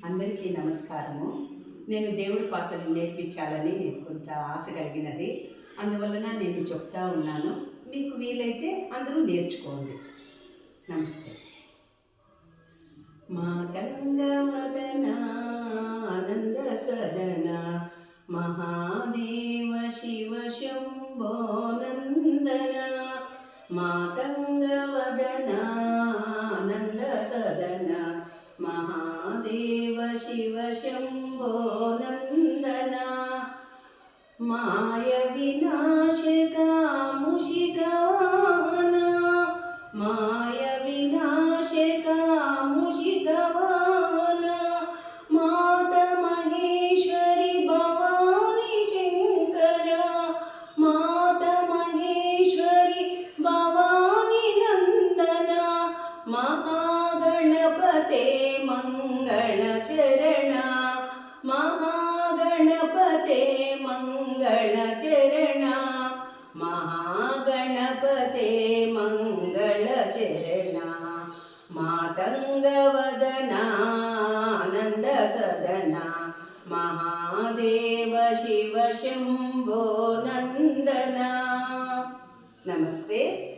అందరికీ నమస్కారము. నేను దేవుడి పాటలు నేర్పించాలని కొంత ఆశ కలిగినది. అందువలన నేను చెప్తా ఉన్నాను. మీకు వీలైతే అందరూ నేర్చుకోండి. నమస్తే. మాతంగవదన ఆనంద సదన మహాదేవ శివ శంభో నందన మాతంగవదన ఆనంద సదన మహాదేవ శివ శంభో నందన మాయ వినాశక మూషిక వాహన మాయ వినాశక మూషిక వాహన మాత మహేశ్వరి భవాని శంకర మాత మహేశ్వరి భవాని నందన మహాగణపతే మంగళ చరణ మహాగణపతే మంగళ చరణ మహాగణపతే మంగళ చరణ మాతంగవదన ఆనంద సదన మహాదేవ శివ శంభో నందన. నమస్తే.